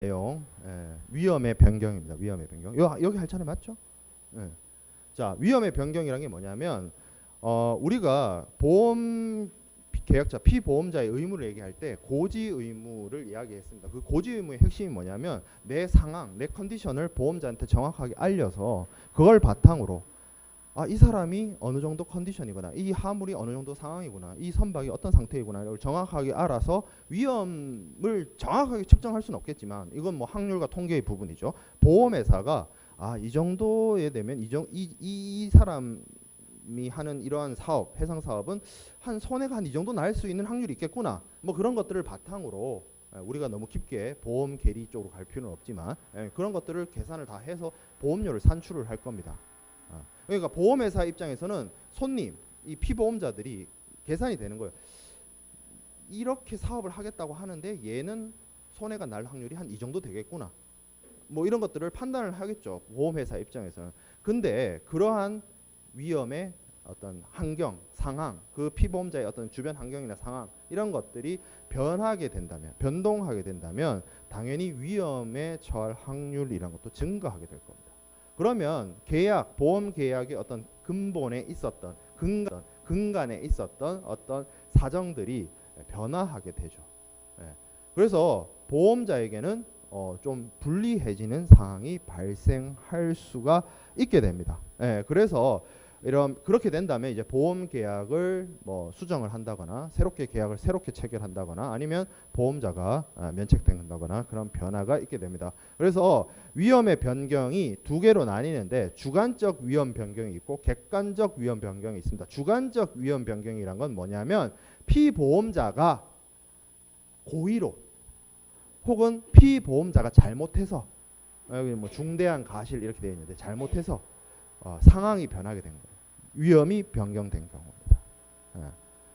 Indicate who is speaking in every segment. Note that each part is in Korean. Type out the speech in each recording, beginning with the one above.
Speaker 1: 내용, 위험의 변경입니다. 위험의 변경. 여기 할 차례 맞죠? 예. 자, 위험의 변경이란 게 뭐냐면 우리가 보험 계약자, 피보험자의 의무를 얘기할 때 고지 의무를 이야기했습니다. 그 고지 의무의 핵심이 뭐냐면 내 상황, 내 컨디션을 보험자한테 정확하게 알려서 그걸 바탕으로 이 사람이 어느 정도 컨디션이구나, 이 화물이 어느 정도 상황이구나, 이 선박이 어떤 상태이구나 이걸 정확하게 알아서 위험을 정확하게 측정할 수는 없겠지만 이건 뭐 확률과 통계의 부분이죠. 보험회사가 이 정도에 되면 이 사람이 하는 이러한 사업, 해상 사업은 한 손해가 한 이 정도 날 수 있는 확률이 있겠구나. 뭐 그런 것들을 바탕으로 우리가 너무 깊게 보험 계리 쪽으로 갈 필요는 없지만 그런 것들을 계산을 다 해서 보험료를 산출을 할 겁니다. 그러니까 보험회사 입장에서는 손님, 이 피보험자들이 계산이 되는 거예요. 이렇게 사업을 하겠다고 하는데 얘는 손해가 날 확률이 한 이 정도 되겠구나. 뭐 이런 것들을 판단을 하겠죠. 보험회사 입장에서는. 근데 그러한 위험의 어떤 환경, 상황, 그 피보험자의 어떤 주변 환경이나 상황 이런 것들이 변하게 된다면, 변동하게 된다면 당연히 위험에 처할 확률이라는 것도 증가하게 될 겁니다. 그러면 계약, 보험 계약의 어떤 근본에 있었던 근간에 있었던 어떤 사정들이 변화하게 되죠. 그래서 보험자에게는 좀 불리해지는 상황이 발생할 수가 있게 됩니다. 그래서 그렇게 된다면 이제 보험 계약을 뭐 수정을 한다거나 계약을 새롭게 체결한다거나 아니면 보험자가 면책된다거나 그런 변화가 있게 됩니다. 그래서 위험의 변경이 두 개로 나뉘는데 주관적 위험 변경이 있고 객관적 위험 변경이 있습니다. 주관적 위험 변경이란 건 뭐냐면 피보험자가 고의로 혹은 피보험자가 잘못해서 여기 뭐 중대한 가실 이렇게 되어 있는데 잘못해서 상황이 변하게 된 거예요. 위험이 변경된 경우입니다.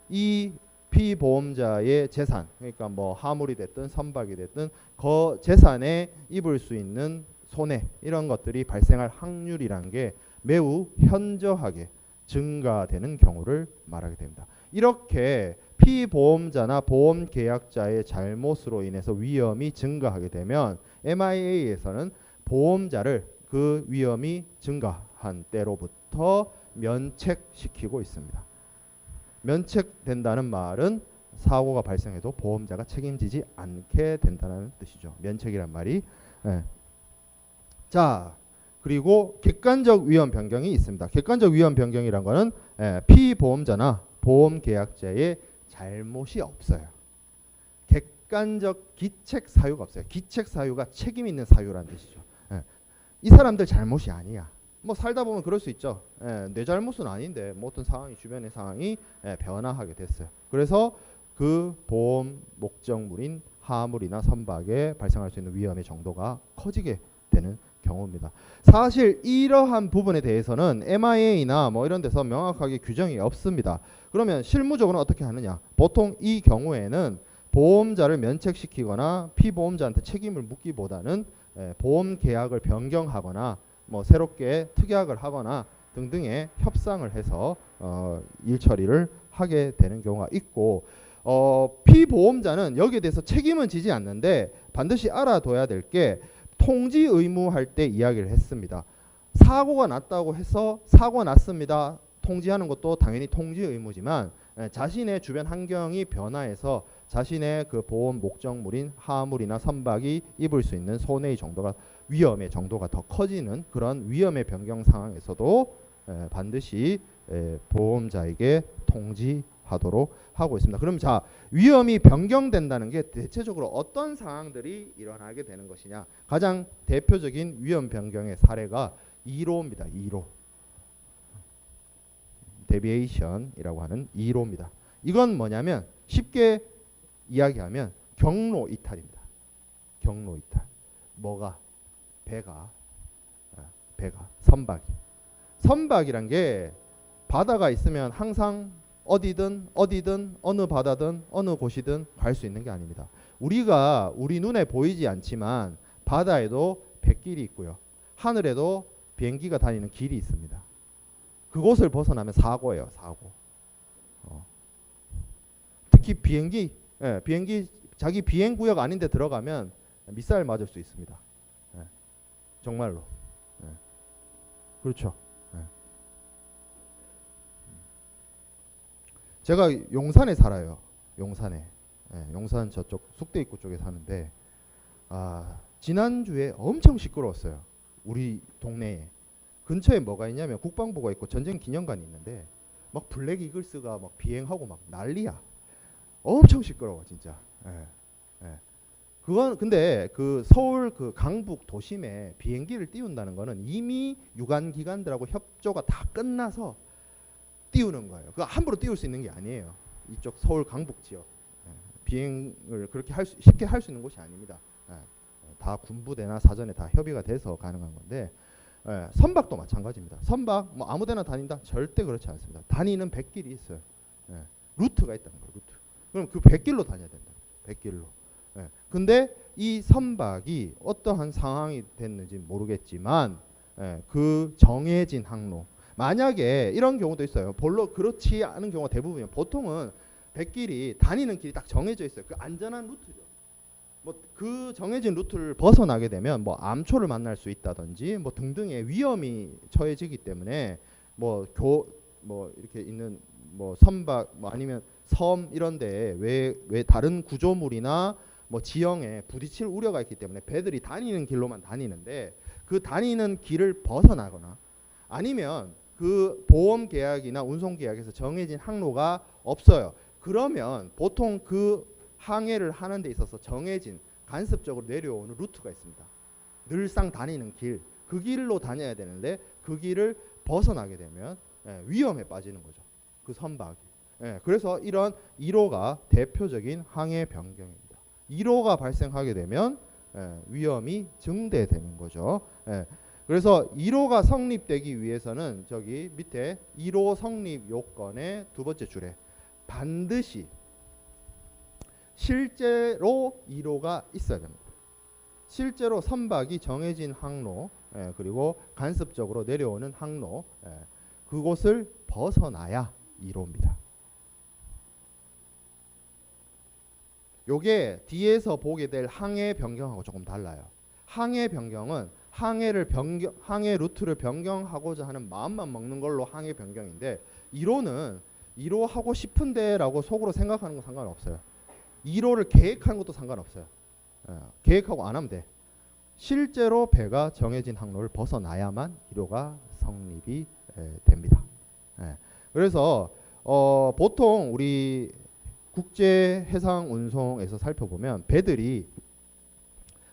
Speaker 1: 이 피보험자의 재산, 그러니까 뭐 화물이 됐든 선박이 됐든 그 재산에 입을 수 있는 손해 이런 것들이 발생할 확률이라는 게 매우 현저하게 증가되는 경우를 말하게 됩니다. 이렇게 피보험자나 보험계약자의 잘못으로 인해서 위험이 증가하게 되면 MIA에서는 보험자를 그 위험이 증가한 때로부터 면책시키고 있습니다. 면책된다는 말은 사고가 발생해도 보험자가 책임지지 않게 된다는 뜻이죠. 면책이란 말이. 자, 그리고 객관적 위험 변경이 있습니다. 객관적 위험 변경이란 거는 피보험자나 보험계약자의 잘못이 없어요. 객관적 기책 사유가 없어요. 기책 사유가 책임 있는 사유라는 뜻이죠. 이 사람들 잘못이 아니야. 뭐 살다 보면 그럴 수 있죠. 내 잘못은 아닌데 뭐 어떤 상황이 주변의 상황이 변화하게 됐어요. 그래서 그 보험 목적물인 화물이나 선박에 발생할 수 있는 위험의 정도가 커지게 되는 경우입니다. 사실 이러한 부분에 대해서는 MIA나 뭐 이런 데서 명확하게 규정이 없습니다. 그러면 실무적으로 어떻게 하느냐? 보통 이 경우에는 보험자를 면책시키거나 피보험자한테 책임을 묻기보다는 보험 계약을 변경하거나 뭐 새롭게 특약을 하거나 등등의 협상을 해서 일 처리를 하게 되는 경우가 있고 피보험자는 여기에 대해서 책임은 지지 않는데 반드시 알아둬야 될 게 통지 의무할 때 이야기를 했습니다. 사고가 났다고 해서 사고가 났습니다. 통지하는 것도 당연히 통지 의무지만 자신의 주변 환경이 변화해서 자신의 그 보험 목적물인 화물이나 선박이 입을 수 있는 손해의 정도가 위험의 정도가 더 커지는 그런 위험의 변경 상황에서도 반드시 보험자에게 통지하도록 하고 있습니다. 그럼 자, 위험이 변경된다는 게 대체적으로 어떤 상황들이 일어나게 되는 것이냐? 가장 대표적인 위험 변경의 사례가 2로입니다. 2로. 데비에이션이라고 하는 2로입니다. 이건 뭐냐면 쉽게 이야기하면 경로 이탈입니다. 경로 이탈. 뭐가? 배가 선박이란 게 바다가 있으면 항상 어디든 어느 바다든 어느 곳이든 갈 수 있는 게 아닙니다. 우리 눈에 보이지 않지만 바다에도 뱃길이 있고요. 하늘에도 비행기가 다니는 길이 있습니다. 그곳을 벗어나면 사고예요. 사고. 특히 비행기 자기 비행 구역 아닌데 들어가면 미사일 맞을 수 있습니다. 예. 정말로. 예. 그렇죠. 예. 제가 용산에 살아요. 용산에. 예. 용산 저쪽 숙대 입구 쪽에 사는데 지난주에 엄청 시끄러웠어요. 우리 동네에. 근처에 뭐가 있냐면 국방부가 있고 전쟁 기념관이 있는데 막 블랙 이글스가 막 비행하고 막 난리야. 엄청 시끄러워 진짜. 예. 예. 그건 근데 그 서울 그 강북 도심에 비행기를 띄운다는 거는 이미 유관 기관들하고 협조가 다 끝나서 띄우는 거예요. 그 함부로 띄울 수 있는 게 아니에요. 이쪽 서울 강북 지역 비행을 그렇게 쉽게 할 수 있는 곳이 아닙니다. 다 군부대나 사전에 다 협의가 돼서 가능한 건데 선박도 마찬가지입니다. 선박 뭐 아무데나 다닌다? 절대 그렇지 않습니다. 다니는 백길이 있어요. 루트가 있다는 거예요. 루트. 그럼 그 백길로 다녀야 된다. 백길로. 근데 이 선박이 어떠한 상황이 됐는지 모르겠지만 그 정해진 항로 만약에 이런 경우도 있어요. 별로 그렇지 않은 경우가 대부분이에요. 보통은 백길이 다니는 길이 딱 정해져 있어요. 그 안전한 루트죠. 뭐 그 정해진 루트를 벗어나게 되면 뭐 암초를 만날 수 있다든지 뭐 등등의 위험이 처해지기 때문에 뭐 이렇게 있는 뭐 선박 뭐 아니면 섬 이런 데에 왜 다른 구조물이나 뭐 지형에 부딪힐 우려가 있기 때문에 배들이 다니는 길로만 다니는데 그 다니는 길을 벗어나거나 아니면 그 보험 계약이나 운송 계약에서 정해진 항로가 없어요. 그러면 보통 그 항해를 하는 데 있어서 정해진 간섭적으로 내려오는 루트가 있습니다. 늘상 다니는 길, 그 길로 다녀야 되는데 그 길을 벗어나게 되면 위험에 빠지는 거죠. 그 선박이. 그래서 이런 1호가 대표적인 항해 변경입니다. 1호가 발생하게 되면 위험이 증대되는 거죠. 그래서 1호가 성립되기 위해서는 저기 밑에 1호 성립 요건의 두 번째 줄에 반드시 실제로 1호가 있어야 됩니다. 실제로 선박이 정해진 항로 그리고 간섭적으로 내려오는 항로 그곳을 벗어나야 1호입니다. 요게 뒤에서 보게 될 항해 변경하고 조금 달라요. 항해 변경은 항해 루트를 변경하고자 하는 마음만 먹는 걸로 항해 변경인데 1호는 1호 하고 싶은데라고 속으로 생각하는 건 상관없어요. 1호를 계획하는 것도 상관없어요. 계획하고 안 하면 돼. 실제로 배가 정해진 항로를 벗어나야만 1호가 성립이 됩니다. 그래서 보통 우리 국제 해상 운송에서 살펴보면 배들이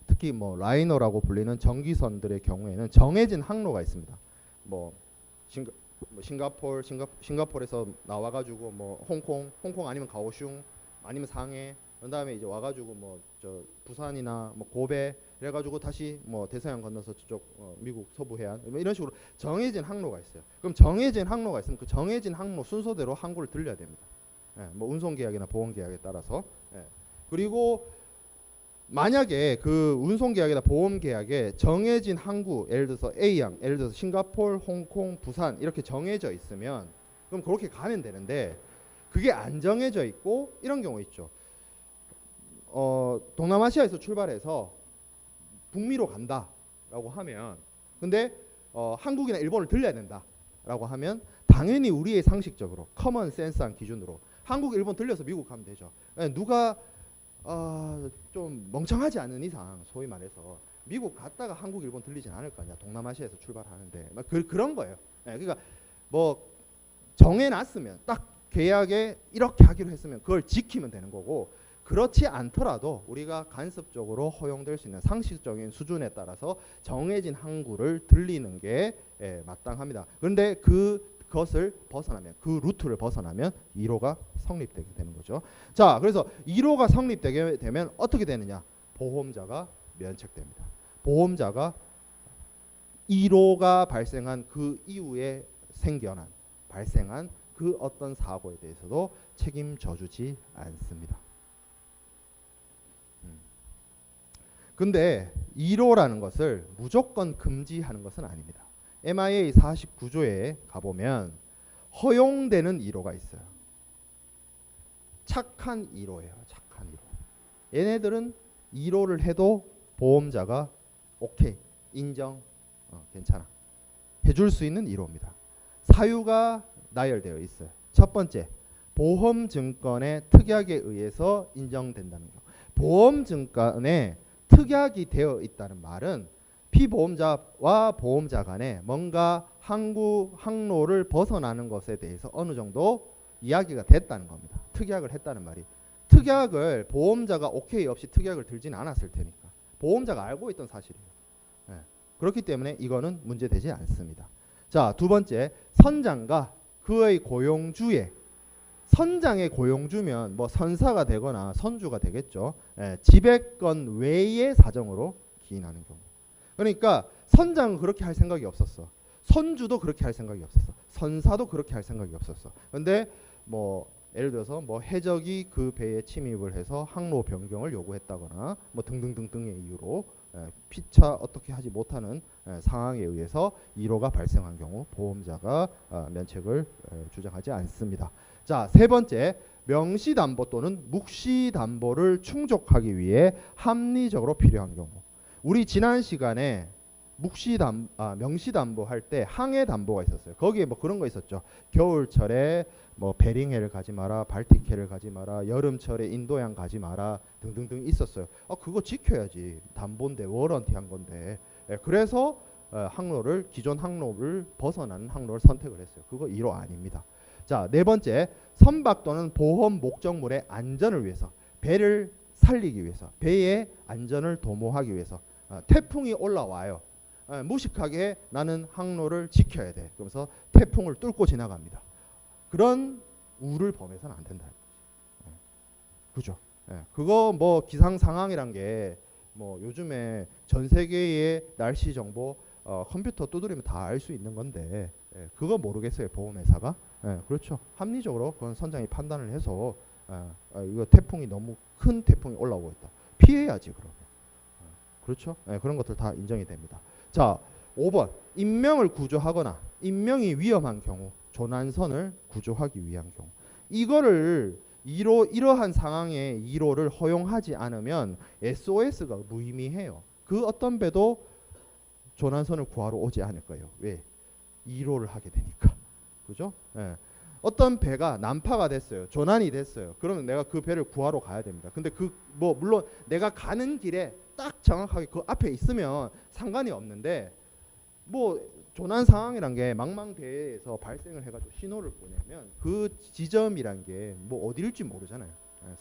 Speaker 1: 특히 뭐 라이너라고 불리는 전기선들의 경우에는 정해진 항로가 있습니다. 뭐 싱가포르에서 나와가지고 뭐 홍콩 아니면 가오슝 아니면 상해 그다음에 이제 와가지고 뭐 저 부산이나 뭐 고베 이래가지고 다시 뭐 대서양 건너서 저쪽 미국 서부 해안 뭐 이런 식으로 정해진 항로가 있어요. 그럼 정해진 항로가 있으면 그 정해진 항로 순서대로 항구를 들려야 됩니다. 뭐 운송 계약이나 보험 계약에 따라서. 그리고 만약에 그 운송 계약이나 보험 계약에 정해진 항구 예를 들어서 A항, 예를 들어서 싱가포르, 홍콩, 부산 이렇게 정해져 있으면 그럼 그렇게 가면 되는데 그게 안 정해져 있고 이런 경우 있죠. 동남아시아에서 출발해서 북미로 간다라고 하면 근데 한국이나 일본을 들려야 된다라고 하면 당연히 우리의 상식적으로 커먼 센스한 기준으로 한국, 일본 들려서 미국 가면 되죠. 누가 좀 멍청하지 않은 이상 소위 말해서 미국 갔다가 한국, 일본 들리진 않을 거 아니야. 동남아시아에서 출발하는데 그런 거예요. 그러니까 뭐 정해놨으면 딱 계약에 이렇게 하기로 했으면 그걸 지키면 되는 거고 그렇지 않더라도 우리가 간섭적으로 허용될 수 있는 상식적인 수준에 따라서 정해진 항구를 들리는 게 마땅합니다. 그런데 그것을 벗어나면 그 루트를 벗어나면 1호가 성립되게 되는 거죠. 자, 그래서 1호가 성립되게 되면 어떻게 되느냐? 보험자가 면책됩니다. 보험자가 1호가 발생한 그 이후에 발생한 그 어떤 사고에 대해서도 책임져 주지 않습니다. 근데 1호라는 것을 무조건 금지하는 것은 아닙니다. MIA 49조에 가보면 허용되는 1호가 있어요. 착한 1호예요. 착한 1호. 얘네들은 1호를 해도 보험자가 오케이, 인정, 괜찮아 해줄 수 있는 1호입니다. 사유가 나열되어 있어요. 첫 번째, 보험증권의 특약에 의해서 인정된다는 거. 보험증권에 특약이 되어 있다는 말은 피보험자와 보험자 간에 뭔가 항로를 벗어나는 것에 대해서 어느 정도 이야기가 됐다는 겁니다. 특약을 했다는 말이. 특약을 보험자가 오케이 없이 특약을 들지는 않았을 테니까. 보험자가 알고 있던 사실이에요. 네. 그렇기 때문에 이거는 문제되지 않습니다. 자, 두 번째, 선장과 그의 고용주의, 선장의 고용주면 뭐 선사가 되거나 선주가 되겠죠. 지배권 외의 사정으로 기인하는 경우. 그러니까 선장은 그렇게 할 생각이 없었어. 선주도 그렇게 할 생각이 없었어. 선사도 그렇게 할 생각이 없었어. 근데 뭐 예를 들어서 뭐 해적이 그 배에 침입을 해서 항로 변경을 요구했다거나 뭐 등등등등의 이유로 피차 어떻게 하지 못하는 상황에 의해서 1호가 발생한 경우 보험자가 면책을 주장하지 않습니다. 자, 세 번째, 명시담보 또는 묵시담보를 충족하기 위해 합리적으로 필요한 경우. 우리 지난 시간에 명시담보 할 때 항해담보가 있었어요. 거기에 뭐 그런 거 있었죠. 겨울철에 뭐 베링해를 가지 마라, 발틱해를 가지 마라, 여름철에 인도양 가지 마라 등등등 있었어요. 그거 지켜야지. 담보인데 워런티한 건데. 그래서 기존 항로를 벗어나는 항로를 선택을 했어요. 그거 1호 아닙니다. 자, 네 번째, 선박 또는 보험 목적물의 안전을 위해서, 배를 살리기 위해서, 배의 안전을 도모하기 위해서 태풍이 올라와요. 무식하게 나는 항로를 지켜야 돼. 그러면서 태풍을 뚫고 지나갑니다. 그런 우를 범해서는 안 된다. 그죠? 그거 뭐 기상 상황이란 게 뭐 요즘에 전 세계의 날씨 정보 컴퓨터 두드리면 다 알 수 있는 건데 그거 모르겠어요, 보험회사가. 그렇죠. 합리적으로 그건 선장이 판단을 해서 이거 태풍이 너무 큰 태풍이 올라오고 있다. 피해야지 그러면. 그렇죠. 그런 것들 다 인정이 됩니다. 자, 5번, 인명을 구조하거나 인명이 위험한 경우 조난선을 구조하기 위한 경우. 이거를 이러한 상황에 1호를 허용하지 않으면 SOS가 무의미해요. 그 어떤 배도 조난선을 구하러 오지 않을 거예요. 왜? 1호를 하게 되니까. 그죠? 어떤 배가 난파가 됐어요. 조난이 됐어요. 그러면 내가 그 배를 구하러 가야 됩니다. 근데 물론 내가 가는 길에 딱 정확하게 그 앞에 있으면 상관이 없는데 뭐 조난 상황이란 게 망망대해에서 발생을 해가지고 신호를 보내면 그 지점이란 게 뭐 어디일지 모르잖아요.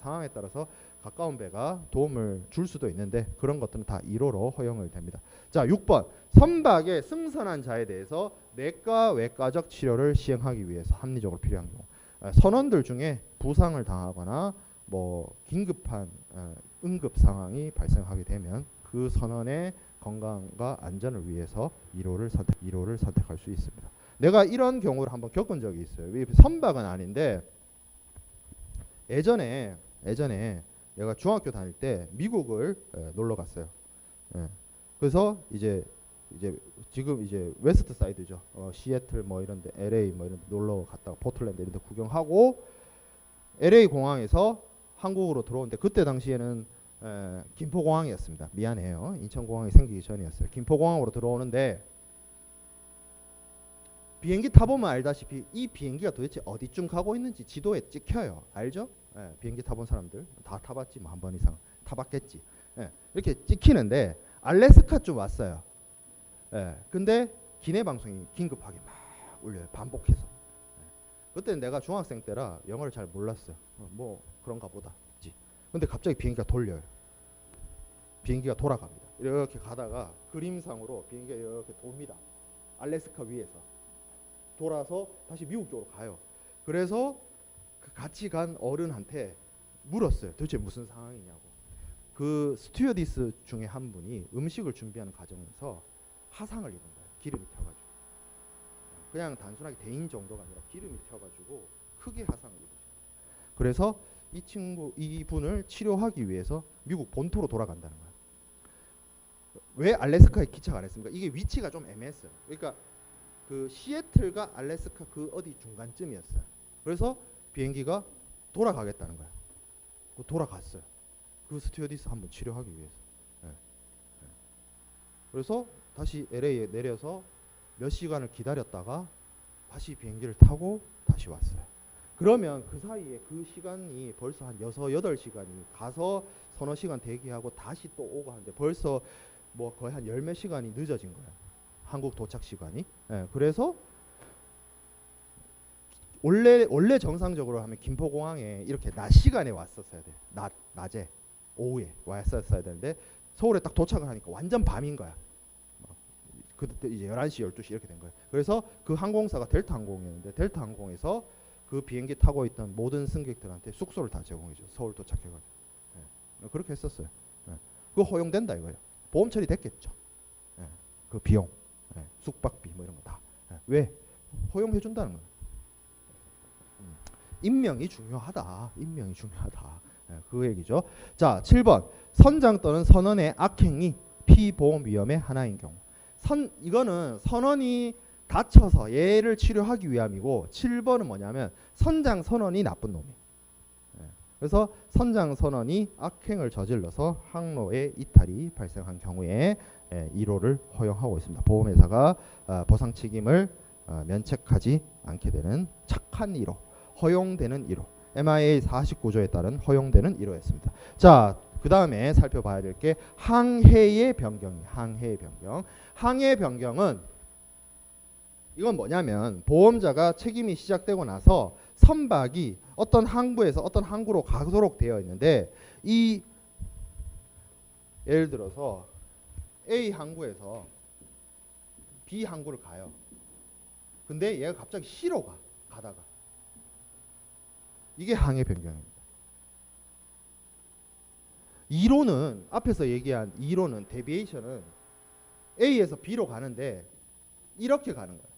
Speaker 1: 상황에 따라서 가까운 배가 도움을 줄 수도 있는데 그런 것들은 다 1호로 허용을 됩니다. 자, 6번, 선박에 승선한 자에 대해서 내과 외과적 치료를 시행하기 위해서 합리적으로 필요한 경우. 선원들 중에 부상을 당하거나 뭐 긴급한 응급 상황이 발생하게 되면 그 선원의 건강과 안전을 위해서 1호를 선택할 수 있습니다. 내가 이런 경우를 한번 겪은 적이 있어요. 선박은 아닌데 예전에 내가 중학교 다닐 때 미국을 놀러 갔어요. 그래서 이제 지금 이제 웨스트 사이드죠. 시애틀 뭐 이런데, LA 뭐 이런데 놀러 갔다가 포틀랜드 이런데 구경하고 LA 공항에서 한국으로 들어오는데 그때 당시에는 김포공항이었습니다. 미안해요. 인천공항이 생기기 전이었어요. 김포공항으로 들어오는데 비행기 타보면 알다시피 이 비행기가 도대체 어디쯤 가고 있는지 지도에 찍혀요. 알죠? 비행기 타본 사람들 다 타봤지 뭐 한 번 이상 타봤겠지. 이렇게 찍히는데 알래스카쯤 왔어요. 근데 기내 방송이 긴급하게 막 울려요. 반복해서. 그때는 내가 중학생 때라 영어를 잘 몰랐어요. 뭐 그런가 보다. 근데 갑자기 비행기가 돌려요. 비행기가 돌아갑니다. 이렇게 가다가 그림상으로 비행기가 이렇게 돕니다. 알래스카 위에서 돌아서 다시 미국 쪽으로 가요. 그래서 그 같이 간 어른한테 물었어요. 도대체 무슨 상황이냐고. 그 스튜어디스 중에 한 분이 음식을 준비하는 과정에서 화상을 입은 거예요. 기름이 튀어가지고. 그냥 단순하게 대인 정도가 아니라 기름이 튀어가지고 크게 화상을 입으셨어요. 그래서 이분을 치료하기 위해서 미국 본토로 돌아간다는 거예요. 왜 알래스카에 기착 안 했습니까? 이게 위치가 좀 애매했어요. 그러니까 그 시애틀과 알래스카 그 어디 중간쯤이었어요. 그래서 비행기가 돌아가겠다는 거예요. 돌아갔어요. 그 스튜어디스 한번 치료하기 위해서. 그래서 다시 LA에 내려서 몇 시간을 기다렸다가 다시 비행기를 타고 다시 왔어요. 그러면 그 사이에 그 시간이 벌써 한 6, 8시간이 가서 서너 시간 대기하고 다시 또 오고 하는데 벌써 뭐 거의 한 10몇 시간이 늦어진 거예요. 한국 도착 시간이. 예, 그래서 원래 정상적으로 하면 김포공항에 이렇게 낮 시간에 왔었어야 돼. 낮에 오후에 왔었어야 되는데 서울에 딱 도착을 하니까 완전 밤인 거야. 그때 이제 11시, 12시 이렇게 된 거예요. 그래서 그 항공사가 델타 항공이었는데 델타 항공에서 그 비행기 타고 있던 모든 승객들한테 숙소를 다 제공해줘. 서울 도착해가지고. 예. 그렇게 했었어요. 예. 그거 허용된다 이거예요. 보험 처리됐겠죠. 예. 그 비용, 예. 숙박비 뭐 이런 거 다. 예. 왜? 허용해준다는 거예요. 임명이 중요하다. 임명이 중요하다. 예. 그 얘기죠. 자, 7번. 선장 또는 선원의 악행이 피보험 위험의 하나인 경우. 이거는 선원이 다쳐서 얘를 치료하기 위함이고 7번은 뭐냐면 선장 선원이 나쁜 놈이에요. 그래서 선장 선원이 악행을 저질러서 항로에 이탈이 발생한 경우에 1호를 허용하고 있습니다. 보험회사가 보상 책임을 면책하지 않게 되는 착한 1호, 허용되는 1호. MIA 49조에 따른 허용되는 1호였습니다. 자, 그 다음에 살펴봐야 될 게 항해의 변경이 항해의 변경. 항해 변경은 이건 뭐냐면 보험자가 책임이 시작되고 나서 선박이 어떤 항구에서 어떤 항구로 가도록 되어 있는데 이 예를 들어서 A 항구에서 B 항구를 가요. 근데 얘가 갑자기 C로 가다가 이게 항해 변경입니다. 2로는 앞에서 얘기한 2로는 데비에이션은 A에서 B로 가는데 이렇게 가는 거예요.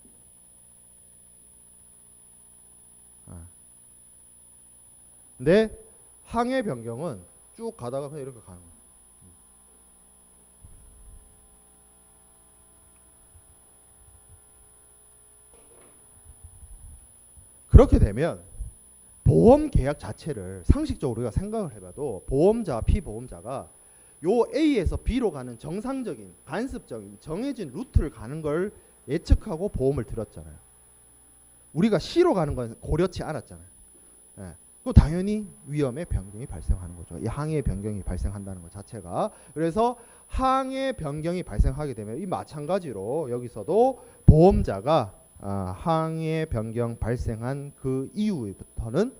Speaker 1: 근데 항해 변경은 쭉 가다가 그냥 이렇게 가는 거예요. 그렇게 되면 보험 계약 자체를 상식적으로 우리가 생각을 해봐도 보험자, 피보험자가 요 A에서 B로 가는 정상적인, 간습적인, 정해진 루트를 가는 걸 예측하고 보험을 들었잖아요. 우리가 C로 가는 건 고려치 않았잖아요. 예. 그 당연히 위험의 변경이 발생하는 거죠. 이 항해 변경이 발생한다는 것 자체가. 그래서 항해 변경이 발생하게 되면 이 마찬가지로 여기서도 보험자가 항해 변경 발생한 그 이후부터는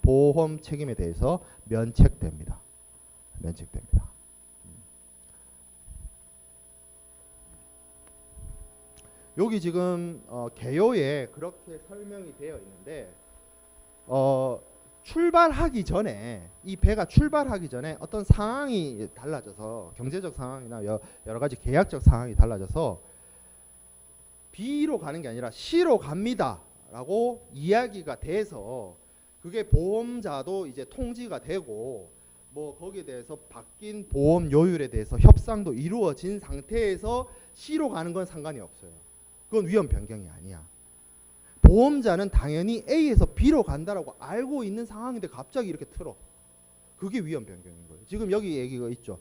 Speaker 1: 보험 책임에 대해서 면책됩니다. 면책됩니다. 여기 지금 개요에 그렇게 설명이 되어 있는데 출발하기 전에 이 배가 출발하기 전에 어떤 상황이 달라져서 경제적 상황이나 여러 가지 계약적 상황이 달라져서 B로 가는 게 아니라 C로 갑니다 라고 이야기가 돼서 그게 보험자도 이제 통지가 되고 뭐 거기에 대해서 바뀐 보험 요율에 대해서 협상도 이루어진 상태에서 C로 가는 건 상관이 없어요. 그건 위험 변경이 아니야. 보험자는 당연히 A에서 B로 간다라고 알고 있는 상황인데 갑자기 이렇게 틀어. 그게 위험 변경인 거예요. 지금 여기 얘기가 있죠.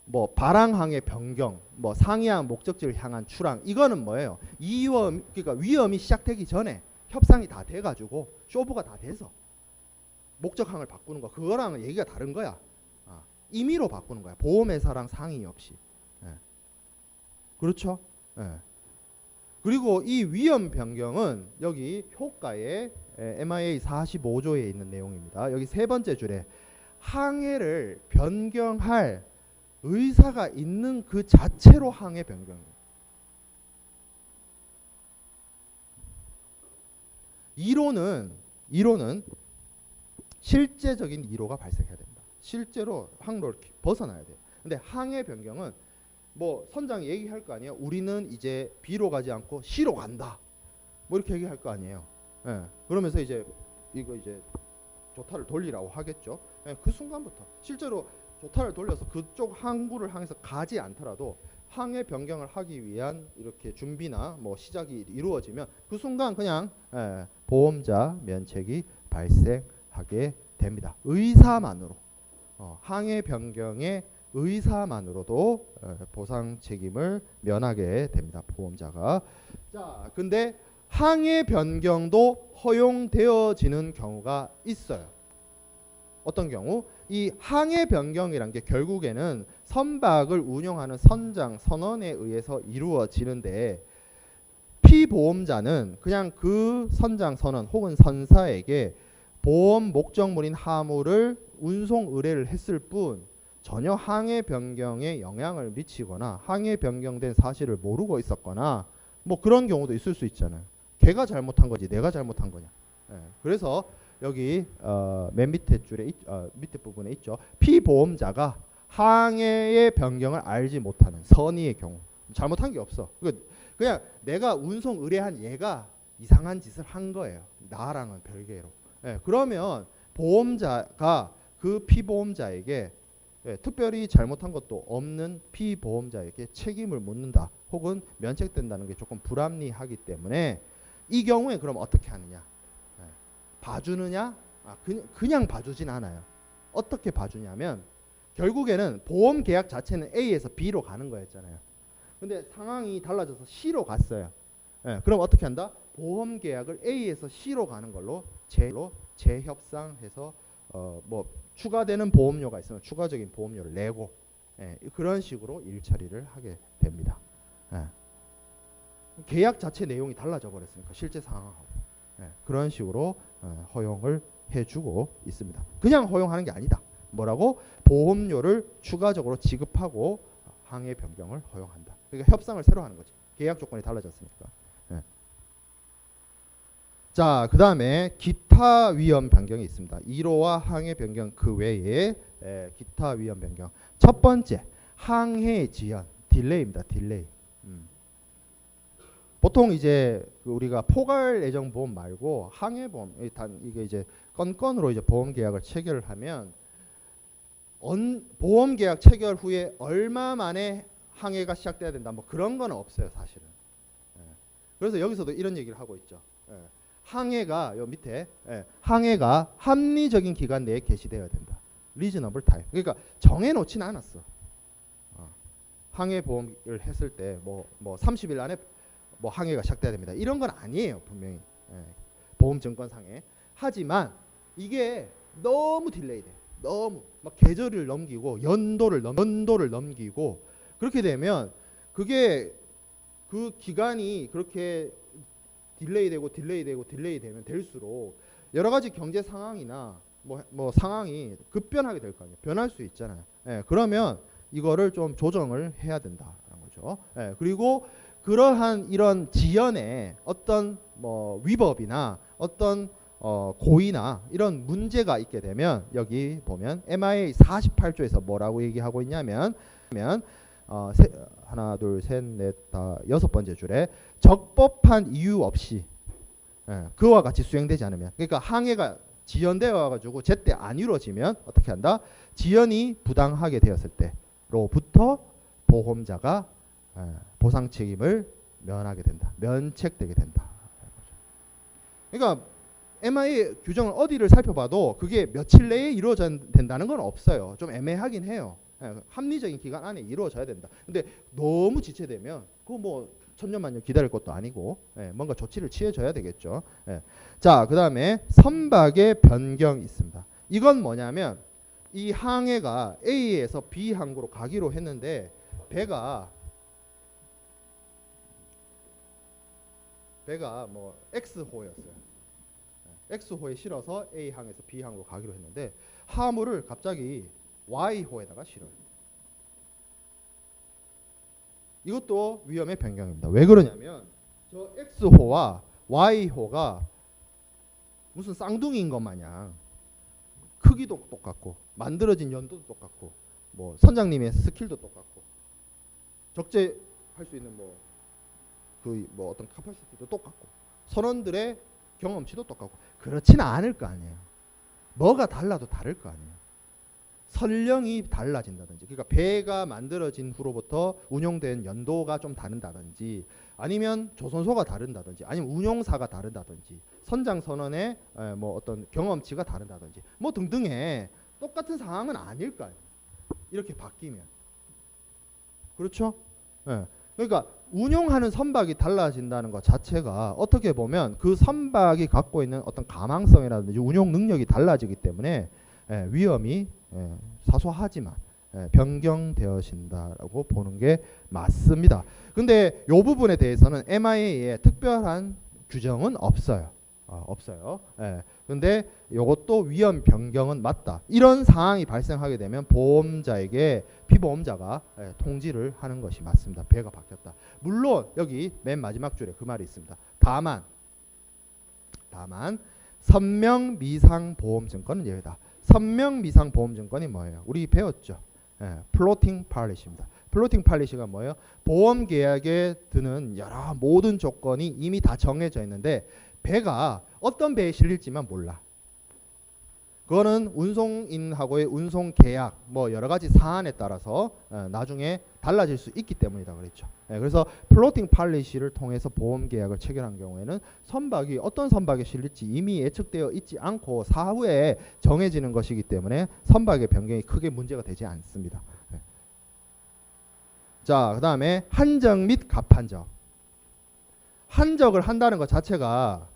Speaker 1: 뭐 발항항의 변경, 뭐 상이항 목적지를 향한 출항. 이거는 뭐예요? 그러니까 위험이 시작되기 전에 협상이 다 돼가지고 쇼부가 다 돼서 목적항을 바꾸는 거. 그거랑 얘기가 다른 거야. 임의로 바꾸는 거야. 보험회사랑 상의 없이. 그렇죠? 그리고 이 위험 변경은 여기 효과에 MIA 45조에 있는 내용입니다. 여기 세 번째 줄에 항해를 변경할 의사가 있는 그 자체로 항해 변경입니다. 2로는 실제적인 2로가 발생해야 됩니다. 실제로 항로를 벗어나야 돼요. 근데 항해 변경은 뭐 선장이 얘기할 거 아니에요. 우리는 이제 B로 가지 않고 C로 간다. 뭐 이렇게 얘기할 거 아니에요. 그러면서 이제 이거 이제 조타를 돌리라고 하겠죠. 그 순간부터 실제로 조타를 돌려서 그쪽 항구를 향해서 가지 않더라도 항해 변경을 하기 위한 이렇게 준비나 뭐 시작이 이루어지면 그 순간 그냥 보험자 면책이 발생하게 됩니다. 의사만으로 항해 변경의 의사만으로도 보상 책임을 면하게 됩니다. 보험자가. 자, 근데 항해 변경도 허용되어지는 경우가 있어요. 어떤 경우? 이 항해 변경이란 게 결국에는 선박을 운용하는 선장 선원에 의해서 이루어지는데 피보험자는 그냥 그 선장 선원 혹은 선사에게 보험 목적물인 화물을 운송 의뢰를 했을 뿐 전혀 항해 변경에 영향을 미치거나 항해 변경된 사실을 모르고 있었거나 뭐 그런 경우도 있을 수 있잖아요. 걔가 잘못한 거지 내가 잘못한 거냐. 그래서 여기 맨 밑에 줄에 밑에 부분에 있죠. 피보험자가 항해의 변경을 알지 못하는 선의의 경우 잘못한 게 없어. 그냥 내가 운송 의뢰한 얘가 이상한 짓을 한 거예요. 나랑은 별개로. 그러면 보험자가 그 피보험자에게 특별히 잘못한 것도 없는 피보험자에게 책임을 묻는다. 혹은 면책된다는 게 조금 불합리하기 때문에 이 경우에 그럼 어떻게 하느냐? 봐주느냐? 그냥 봐주진 않아요. 어떻게 봐주냐면 결국에는 보험 계약 자체는 A에서 B로 가는 거였잖아요. 근데 상황이 달라져서 C로 갔어요. 그럼 어떻게 한다? 보험 계약을 A에서 C로 가는 걸로 재협상해서 뭐 추가되는 보험료가 있으면 추가적인 보험료를 내고 그런 식으로 일처리를 하게 됩니다. 계약 자체 내용이 달라져 버렸으니까 실제 상황하고 그런 식으로 허용을 해주고 있습니다. 그냥 허용하는 게 아니다. 뭐라고? 보험료를 추가적으로 지급하고 항해 변경을 허용한다. 그러니까 협상을 새로 하는 거지. 계약 조건이 달라졌으니까. 자, 그 다음에 기타 위험 변경이 있습니다. 1호와 항해 변경 그 외에 기타 위험 변경. 첫 번째, 항해 지연, 딜레이입니다. 딜레이. 보통 이제 우리가 포괄 예정 보험 말고 항해 보험, 이게 이제 건건으로 이제 보험 계약을 체결을 하면 보험 계약 체결 후에 얼마 만에 항해가 시작돼야 된다. 뭐 그런 건 없어요, 사실은. 그래서 여기서도 이런 얘기를 하고 있죠. 항해가 요 밑에 항해가 합리적인 기간 내에 개시되어야 된다. 리즈너블 타임. 그러니까 정해놓지는 않았어. 항해 보험을 했을 때 뭐 30일 안에 뭐 항해가 시작돼야 됩니다. 이런 건 아니에요, 분명히. 보험 증권상에. 하지만 이게 너무 딜레이돼. 너무 막 계절을 넘기고 연도를 넘기고 그렇게 되면 그게 그 기간이 그렇게 딜레이 되면 될수록 여러 가지 경제 상황이나 뭐 상황이 급변하게 될 거 아니에요. 변할 수 있잖아요. 그러면 이거를 좀 조정을 해야 된다는 거죠. 그리고 그러한 이런 지연에 어떤 뭐 위법이나 어떤 고의나 이런 문제가 있게 되면 여기 보면 MIA 48조에서 뭐라고 얘기하고 있냐면 하나 둘 셋 넷 다 여섯 번째 줄에 적법한 이유 없이 그와 같이 수행되지 않으면 그러니까 항해가 지연되어 가지고 제때 안 이루어지면 어떻게 한다? 지연이 부당하게 되었을 때로부터 보험자가 보상 책임을 면하게 된다. 면책되게 된다. 그러니까 MIA 규정을 어디를 살펴봐도 그게 며칠 내에 이루어져야 된다는 건 없어요. 좀 애매하긴 해요. 합리적인 기간 안에 이루어져야 된다. 근데 너무 지체되면 그거 뭐 천년만년 기다릴 것도 아니고 뭔가 조치를 취해줘야 되겠죠. 자, 그 다음에 선박의 변경이 있습니다. 이건 뭐냐면 이 항해가 A에서 B 항구로 가기로 했는데 배가 뭐 X호였어요. X호에 실어서 A항에서 B항으로 가기로 했는데 화물을 갑자기 Y호에다가 실어요. 이것도 위험의 변경입니다. 왜 그러냐면 저 X호와 Y호가 무슨 쌍둥이인 것 마냥 크기도 똑같고 만들어진 연도도 똑같고 뭐 선장님의 스킬도 똑같고 적재할 수 있는 뭐 어떤 카파시티도 똑같고 선원들의 경험치도 똑같고 그렇지는 않을 거 아니에요. 뭐가 달라도 다를 거 아니에요. 설령이 달라진다든지 그러니까 배가 만들어진 후로부터 운용된 연도가 좀 다른다든지 아니면 조선소가 다른다든지 아니면 운용사가 다른다든지 선장 선원의 뭐 어떤 경험치가 다른다든지 뭐 등등의 똑같은 상황은 아닐 거 아니에요. 이렇게 바뀌면. 그렇죠? 예. 그러니까 운용하는 선박이 달라진다는 것 자체가 어떻게 보면 그 선박이 갖고 있는 어떤 가망성이라든지 운용 능력이 달라지기 때문에 위험이 사소하지만 변경되어진다라고 보는 게 맞습니다. 근데 이 부분에 대해서는 MIA에 특별한 규정은 없어요. 없어요. 근데 이것도 위험 변경은 맞다. 이런 상황이 발생하게 되면 보험자에게 피보험자가 통지를 하는 것이 맞습니다. 배가 바뀌었다. 물론 여기 맨 마지막 줄에 그 말이 있습니다. 다만 선명 미상 보험증권은 예외다. 선명 미상 보험증권이 뭐예요? 우리 배웠죠. 플로팅 팔리시입니다. 플로팅 팔리시가 뭐예요? 보험 계약에 드는 여러 모든 조건이 이미 다 정해져 있는데 배가 어떤 배에 실릴지만 몰라. 그거는 운송인하고의 운송 계약 뭐 여러 가지 사안에 따라서 나중에 달라질 수 있기 때문이다 그랬죠. 그래서 플로팅 팔리시를 통해서 보험 계약을 체결한 경우에는 선박이 어떤 선박에 실릴지 이미 예측되어 있지 않고 사후에 정해지는 것이기 때문에 선박의 변경이 크게 문제가 되지 않습니다. 자, 그다음에 한적 및 갑한적. 한적을 한다는 것 자체가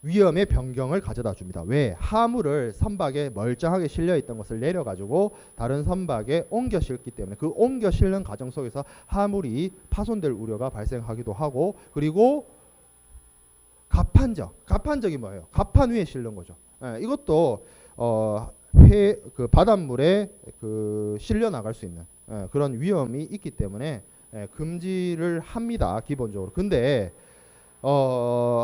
Speaker 1: 위험의 변경을 가져다 줍니다. 왜? 화물을 선박에 멀쩡하게 실려 있던 것을 내려가지고 다른 선박에 옮겨 실기 때문에 그 옮겨 실는 과정 속에서 화물이 파손될 우려가 발생하기도 하고, 그리고 갑한적. 갑한적이 뭐예요? 갑판 위에 실는 거죠. 이것도 그 바닷물에 실려 나갈 수 있는 그런 위험이 있기 때문에 금지를 합니다. 기본적으로. 근데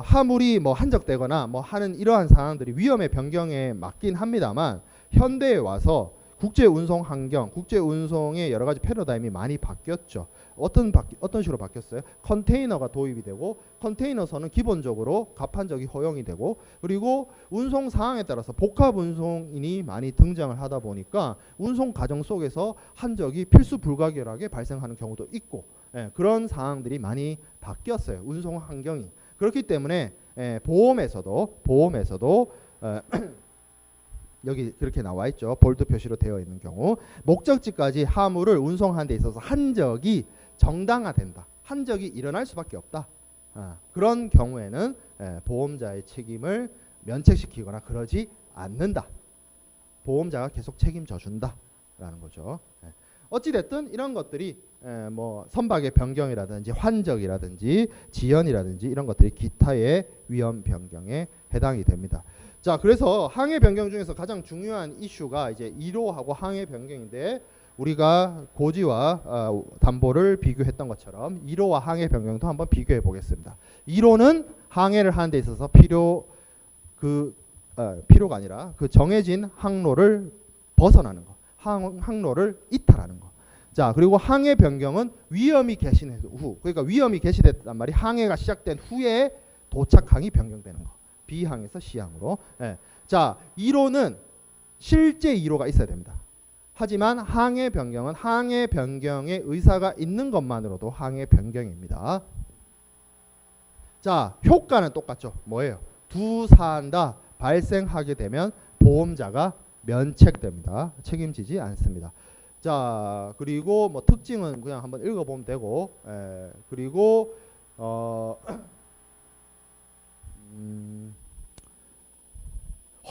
Speaker 1: 화물이 뭐 한적되거나 뭐 하는 이러한 상황들이 위험의 변경에 맞긴 합니다만, 현대에 와서 국제 운송 환경, 국제 운송의 여러 가지 패러다임이 많이 바뀌었죠. 어떤 식으로 바뀌었어요? 컨테이너가 도입이 되고, 컨테이너선은 기본적으로 갑한적이 허용이 되고, 그리고 운송 상황에 따라서 복합 운송인이 많이 등장을 하다 보니까 운송 과정 속에서 한적이 필수 불가결하게 발생하는 경우도 있고, 그런 상황들이 많이 바뀌었어요. 운송 환경이. 그렇기 때문에 보험에서도 여기 그렇게 나와 있죠. 볼드 표시로 되어 있는 경우 목적지까지 화물을 운송하는 데 있어서 한적이 정당화된다. 한적이 일어날 수밖에 없다. 그런 경우에는 보험자의 책임을 면책시키거나 그러지 않는다. 보험자가 계속 책임져 준다라는 거죠. 어찌됐든 이런 것들이 뭐 선박의 변경이라든지 환적이라든지 지연이라든지 이런 것들이 기타의 위험 변경에 해당이 됩니다. 자, 그래서 항해 변경 중에서 가장 중요한 이슈가 이제 1호하고 항해 변경인데, 우리가 고지와 담보를 비교했던 것처럼 1호와 항해 변경도 한번 비교해 보겠습니다. 1호는 항해를 하는 데 있어서 필요가 아니라 그 정해진 항로를 벗어나는 거, 항로를 이탈하는 거. 자, 그리고 항해 변경은 위험이 개시된 후, 그러니까 위험이 개시됐단 말이 항해가 시작된 후에 도착항이 변경되는 거. B항에서 C항으로. 자, 1호는 실제 1호가 있어야 됩니다. 하지만 항해 변경은 항해 변경의 의사가 있는 것만으로도 항해 변경입니다. 자, 효과는 똑같죠. 뭐예요? 두 사안 다 발생하게 되면 보험자가 면책됩니다. 책임지지 않습니다. 자, 그리고 뭐 특징은 그냥 한번 읽어보면 되고, 그리고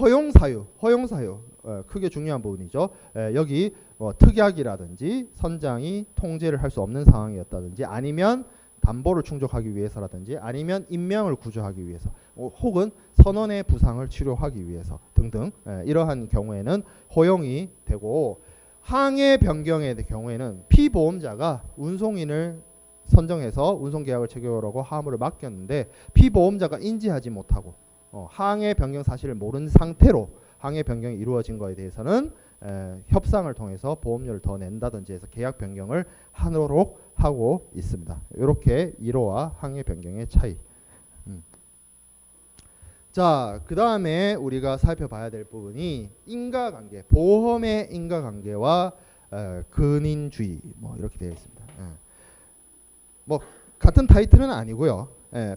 Speaker 1: 허용사유 크게 중요한 부분이죠. 여기 뭐 특약이라든지 선장이 통제를 할 수 없는 상황이었다든지, 아니면 담보를 충족하기 위해서라든지, 아니면 인명을 구조하기 위해서, 혹은 선원의 부상을 치료하기 위해서 등등, 이러한 경우에는 허용이 되고, 항해 변경의 경우에는 피보험자가 운송인을 선정해서 운송계약을 체결하고 화물을 맡겼는데 피보험자가 인지하지 못하고 항해 변경 사실을 모르는 상태로 항해 변경이 이루어진 것에 대해서는 협상을 통해서 보험료를 더 낸다든지 해서 계약 변경을 하도록 하고 있습니다. 이렇게 1호와 항해 변경의 차이. 자, 그 다음에 우리가 살펴봐야 될 부분이 인과관계, 보험의 인과관계와 근인주의, 뭐 이렇게 되어 있습니다. 뭐 같은 타이틀은 아니고요.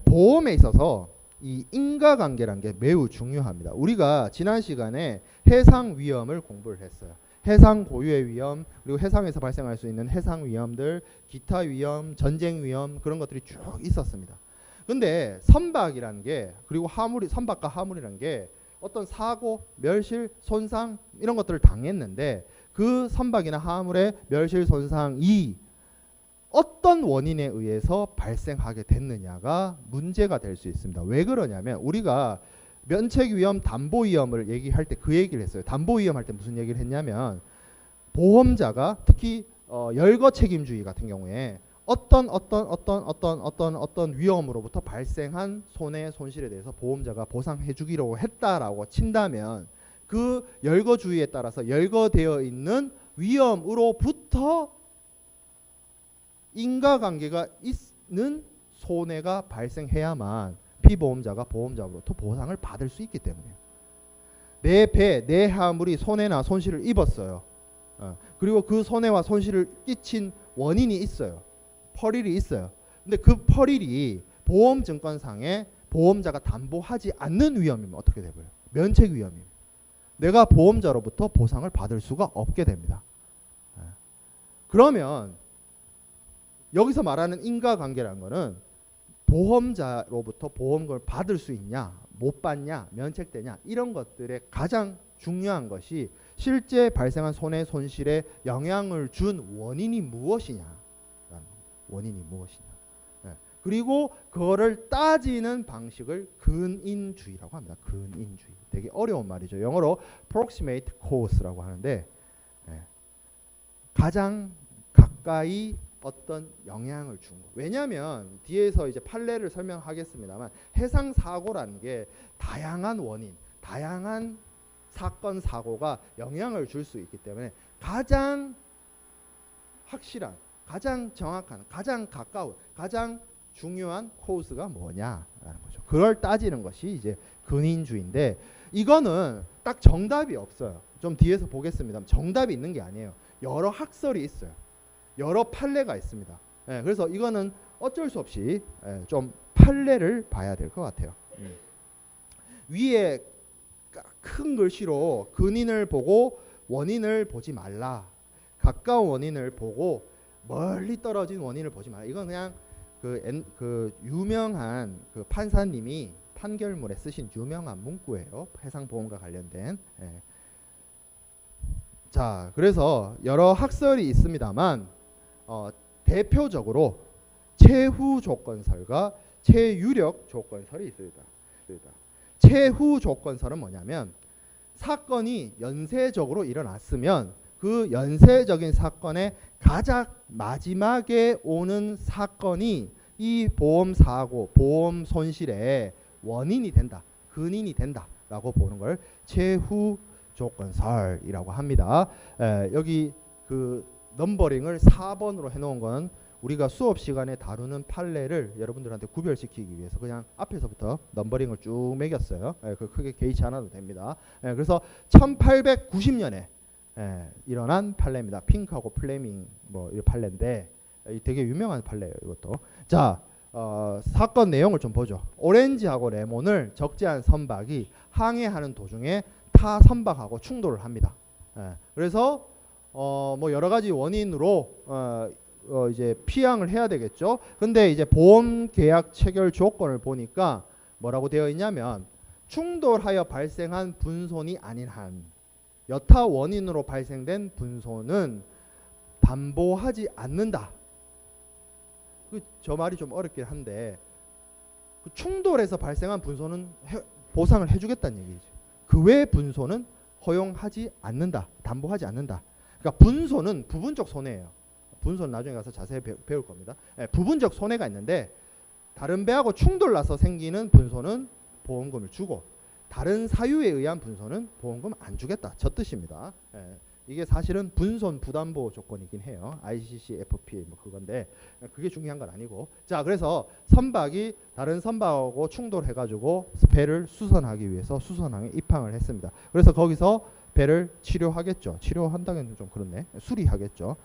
Speaker 1: 보험에 있어서 이 인과관계라는 게 매우 중요합니다. 우리가 지난 시간에 해상 위험을 공부를 했어요. 해상 고유의 위험, 그리고 해상에서 발생할 수 있는 해상 위험들, 기타 위험, 전쟁 위험 그런 것들이 쭉 있었습니다. 근데 선박이라는 게, 그리고 하물이, 선박과 하물이라는 게 어떤 사고, 멸실, 손상 이런 것들을 당했는데 그 선박이나 하물의 멸실, 손상이 어떤 원인에 의해서 발생하게 됐느냐가 문제가 될 수 있습니다. 왜 그러냐면 우리가 면책 위험, 담보 위험을 얘기할 때 그 얘기를 했어요. 담보 위험 할 때 무슨 얘기를 했냐면 보험자가 특히 열거 책임주의 같은 경우에 어떤 위험으로부터 발생한 손해 손실에 대해서 보험자가 보상해 주기로 했다라고 친다면 그 열거주의에 따라서 열거되어 있는 위험으로부터 인과관계가 있는 손해가 발생해야만 피보험자가 보험자로부터 보상을 받을 수 있기 때문이에요. 내 배, 내 화물이 손해나 손실을 입었어요. 그리고 그 손해와 손실을 끼친 원인이 있어요. 퍼릴이 있어요. 근데 그 퍼릴이 보험증권상에 보험자가 담보하지 않는 위험이면 어떻게 되고요? 면책 위험이에요. 내가 보험자로부터 보상을 받을 수가 없게 됩니다. 그러면 여기서 말하는 인과관계라는 거는 보험자로부터 보험금을 받을 수 있냐, 못 받냐, 면책되냐 이런 것들의 가장 중요한 것이 실제 발생한 손해 손실에 영향을 준 원인이 무엇이냐, 원인이 무엇이냐. 그리고 그거를 따지는 방식을 근인주의라고 합니다. 근인주의. 되게 어려운 말이죠. 영어로 approximate cause라고 하는데 가장 가까이 어떤 영향을 준 거. 왜냐하면 뒤에서 이제 판례를 설명하겠습니다만 해상 사고라는 게 다양한 원인, 다양한 사건 사고가 영향을 줄 수 있기 때문에 가장 확실한, 가장 정확한, 가장 가까운, 가장 중요한 코스가 뭐냐라는 거죠. 그걸 따지는 것이 이제 근인주의인데 이거는 딱 정답이 없어요. 좀 뒤에서 보겠습니다. 정답이 있는 게 아니에요. 여러 학설이 있어요. 여러 판례가 있습니다. 그래서 이거는 어쩔 수 없이 좀 판례를 봐야 될 것 같아요. 위에 큰 글씨로 근인을 보고 원인을 보지 말라. 가까운 원인을 보고 멀리 떨어진 원인을 보지 말라. 이건 그냥 그 유명한 그 판사님이 판결문에 쓰신 유명한 문구예요. 해상보험과 관련된. 자, 그래서 여러 학설이 있습니다만 대표적으로 최후 조건설과 최유력 조건설이 있습니다. 최후 조건설은 뭐냐면 사건이 연쇄적으로 일어났으면 그 연쇄적인 사건의 가장 마지막에 오는 사건이 이 보험 사고, 보험 손실의 원인이 된다, 근인이 된다라고 보는 걸 최후 조건설이라고 합니다. 여기 그 넘버링을 4번으로 해놓은 건 우리가 수업 시간에 다루는 판례를 여러분들한테 구별시키기 위해서 그냥 앞에서부터 넘버링을 쭉 매겼어요. 그 크게 개의치 않아도 됩니다. 그래서 1890년에 일어난 판례입니다. 핑크하고 플레밍 뭐 이 판례인데 되게 유명한 판례예요. 이것도. 자, 사건 내용을 좀 보죠. 오렌지하고 레몬을 적재한 선박이 항해하는 도중에 타 선박하고 충돌을 합니다. 그래서 뭐 여러 가지 원인으로 이제 피항을 해야 되겠죠. 근데 이제 보험 계약 체결 조건을 보니까 뭐라고 되어 있냐면 충돌하여 발생한 분손이 아닌 한 여타 원인으로 발생된 분손은 담보하지 않는다. 저 말이 좀 어렵긴 한데 그 충돌에서 발생한 분손은 보상을 해주겠다는 얘기죠. 그 외의 분손은 허용하지 않는다. 담보하지 않는다. 그러니까 분손은 부분적 손해예요. 분손 나중에 가서 자세히 배울 겁니다. 부분적 손해가 있는데 다른 배하고 충돌나서 생기는 분손은 보험금을 주고 다른 사유에 의한 분손은 보험금 안 주겠다. 저 뜻입니다. 이게 사실은 분손 부담보호 조건이긴 해요. ICC, FP 뭐 그건데 그게 중요한 건 아니고. 자, 그래서 선박이 다른 선박하고 충돌해가지고 배를 수선하기 위해서 수선항에 입항을 했습니다. 그래서 거기서 배를 치료하겠죠. 치료한다기는 좀 그렇네. 수리하겠죠.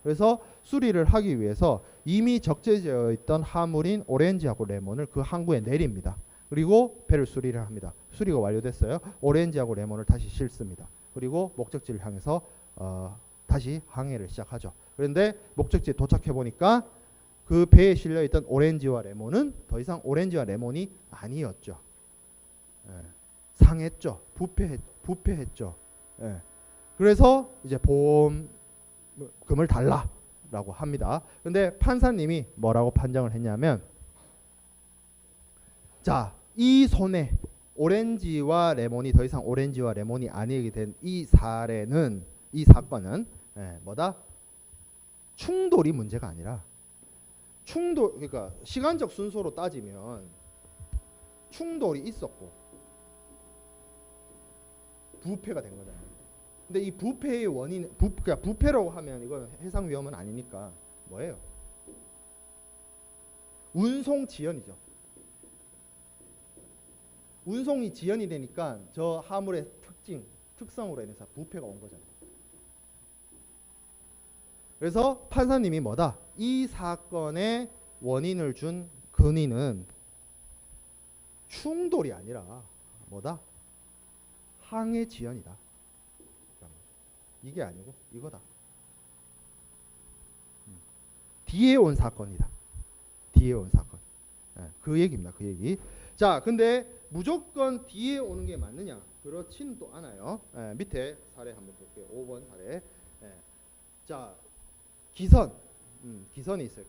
Speaker 1: 그래서 수리를 하기 위해서 이미 적재되어 있던 화물인 오렌지하고 레몬을 그 항구에 내립니다. 그리고 배를 수리를 합니다. 수리가 완료됐어요. 오렌지하고 레몬을 다시 싣습니다. 그리고 목적지를 향해서 다시 항해를 시작하죠. 그런데 목적지에 도착해 보니까 그 배에 실려 있던 오렌지와 레몬은 더 이상 오렌지와 레몬이 아니었죠. 예. 상했죠. 부패했죠. 예. 그래서 이제 보험금을 달라라고 합니다. 근데 판사님이 뭐라고 판정을 했냐면, 자, 이 손해, 오렌지와 레몬이 더 이상 오렌지와 레몬이 아니게 된 이 사례는, 이 사건은 뭐다? 충돌이 문제가 아니라 그러니까 시간적 순서로 따지면 충돌이 있었고 부패가 된 거잖아요. 근데 이 부패의 원인, 그러니까 부패라고 하면 이건 해상 위험은 아니니까 뭐예요? 운송 지연이죠. 운송이 지연이 되니까 저 화물의 특성으로 인해서 부패가 온 거잖아요. 그래서 판사님이 뭐다? 이 사건의 원인을 준 근인은 충돌이 아니라 뭐다? 항해 지연이다. 이게 아니고 이거다. 뒤에 온 사건이다. 뒤에 온 사건. 그 얘기입니다. 그 얘기. 자, 근데 무조건 뒤에 오는 게 맞느냐? 그렇지는 또 않아요. 밑에 사례 한번 볼게요. 5번 사례. 자, 기선이 있어요.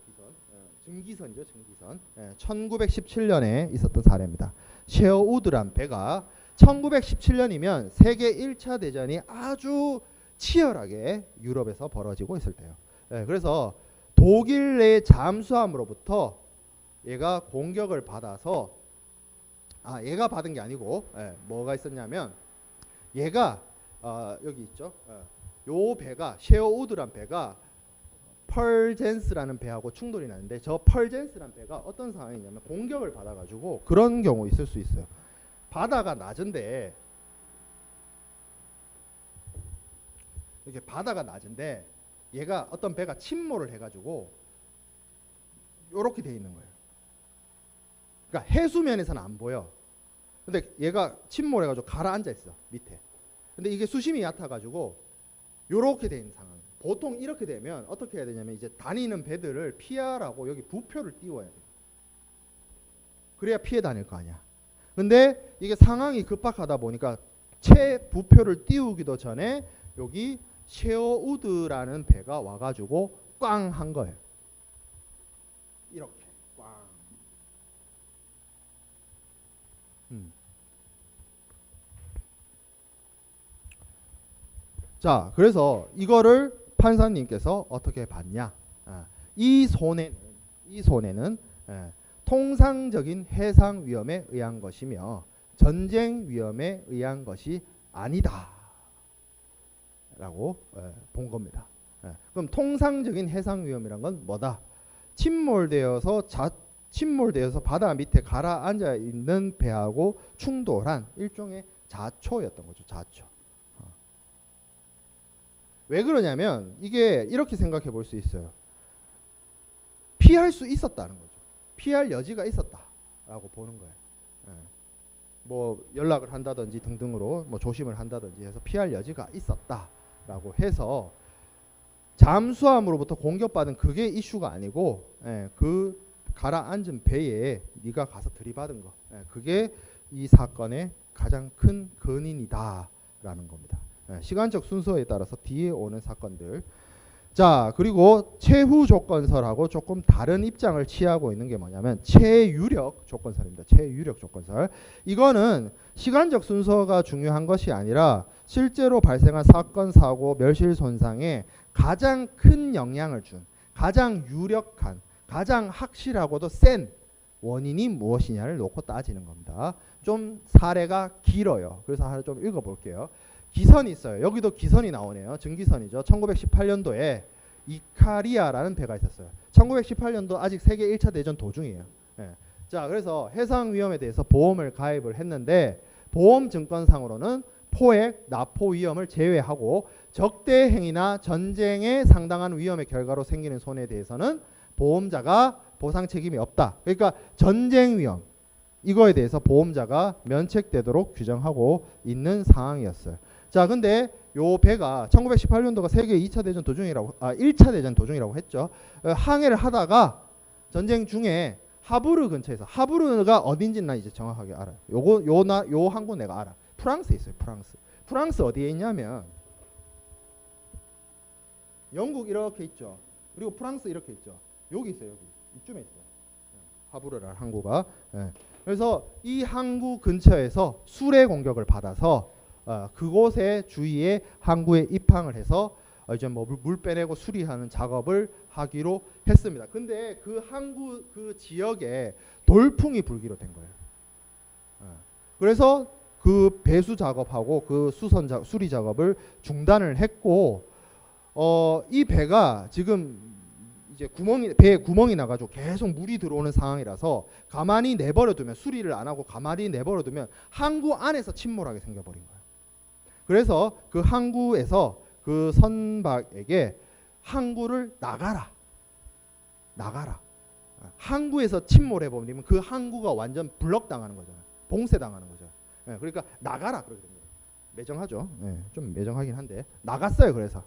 Speaker 1: 증기선이죠. 증기선. 1917년에 있었던 사례입니다. 셰어우드란 배가 1917년이면 세계 1차 대전이 아주 치열하게 유럽에서 벌어지고 있을 때요. 그래서 독일 내 잠수함으로부터 얘가 공격을 받아서, 얘가 받은 게 아니고 뭐가 있었냐면, 얘가 여기 있죠. 요 배가, 셰어우드란 배가 펄젠스라는 배하고 충돌이 나는데, 저 펄젠스라는 배가 어떤 상황이냐면 공격을 받아가지고, 그런 경우 있을 수 있어요. 바다가 낮은데, 이렇게 바다가 낮은데 얘가 어떤 배가 침몰을 해가지고 요렇게 돼 있는 거예요. 그러니까 해수면에서는 안 보여. 근데 얘가 침몰해가지고 가라앉아 있어, 밑에. 근데 이게 수심이 얕아가지고 요렇게 돼 있는 상황. 보통 이렇게 되면 어떻게 해야 되냐면, 이제 다니는 배들을 피하라고 여기 부표를 띄워야 돼. 그래야 피해 다닐 거 아니야. 근데 이게 상황이 급박하다 보니까 채 부표를 띄우기도 전에 여기 셰어우드라는 배가 와가지고 꽝 한 거예요. 이렇게 꽝. 자, 그래서 이거를 판사님께서 어떻게 봤냐? 이 손해는 통상적인 해상 위험에 의한 것이며 전쟁 위험에 의한 것이 아니다 라고 본 겁니다. 그럼 통상적인 해상 위험이란 건 뭐다? 침몰되어서 바다 밑에 가라앉아 있는 배하고 충돌한 일종의 자초였던 거죠. 자초. 왜 그러냐면, 이게 이렇게 생각해 볼 수 있어요. 피할 수 있었다는 거죠. 피할 여지가 있었다라고 보는 거예요. 뭐 연락을 한다든지 등등으로 뭐 조심을 한다든지 해서 피할 여지가 있었다라고 해서, 잠수함으로부터 공격받은 그게 이슈가 아니고, 그 가라앉은 배에 네가 가서 들이받은 거, 그게 이 사건의 가장 큰 근인이다라는 겁니다. 시간적 순서에 따라서 뒤에 오는 사건들. 자, 그리고 최후 조건설하고 조금 다른 입장을 취하고 있는 게 뭐냐면 최유력 조건설입니다. 최유력 조건설. 이거는 시간적 순서가 중요한 것이 아니라 실제로 발생한 사건, 사고, 멸실 손상에 가장 큰 영향을 준, 가장 유력한, 가장 확실하고도 센 원인이 무엇이냐를 놓고 따지는 겁니다. 좀 사례가 길어요. 그래서 하나 좀 읽어볼게요. 기선이 있어요. 여기도 기선이 나오네요. 증기선이죠. 1918년도에 이카리아라는 배가 있었어요. 1918년도 아직 세계 1차 대전 도중이에요. 자, 그래서 해상 위험에 대해서 보험을 가입을 했는데, 보험 증권상으로는 포획, 납포 위험을 제외하고 적대 행위나 전쟁에 상당한 위험의 결과로 생기는 손해에 대해서는 보험자가 보상 책임이 없다. 그러니까 전쟁 위험, 이거에 대해서 보험자가 면책되도록 규정하고 있는 상황이었어요. 자, 근데 요 배가 1918년도가 세계 2차 대전 도중이라고 1차 대전 도중이라고 했죠. 항해를 하다가 전쟁 중에 하브르 근처에서, 하브르가 어딘지는 나 이제 정확하게 알아요. 요 항구 내가 알아. 프랑스에 있어요. 프랑스 어디에 있냐면 영국 이렇게 있죠. 그리고 프랑스 이렇게 있죠. 여기 있어요. 여기 이쯤에 있어요. 하브르라는 항구가. 그래서 이 항구 근처에서 수레 공격을 받아서 그곳의 주위에 항구에 입항을 해서 이제 뭐 물 빼내고 수리하는 작업을 하기로 했습니다. 근데 그 항구 그 지역에 돌풍이 불기로 된 거예요. 그래서 그 배수 작업하고 그 수리 작업을 중단을 했고, 이 배가 지금 이제 배에 구멍이 나가지고 계속 물이 들어오는 상황이라서 가만히 내버려두면, 수리를 안 하고 가만히 내버려두면 항구 안에서 침몰하게 생겨버린 거예요. 그래서 그 항구에서 그 선박에게 항구를 나가라. 항구에서 침몰해버리면 그 항구가 완전 블럭당하는 거잖아요. 봉쇄당하는 거죠. 그러니까 나가라 그러게 됩니다. 매정하죠. 좀 매정하긴 한데 나갔어요. 그래서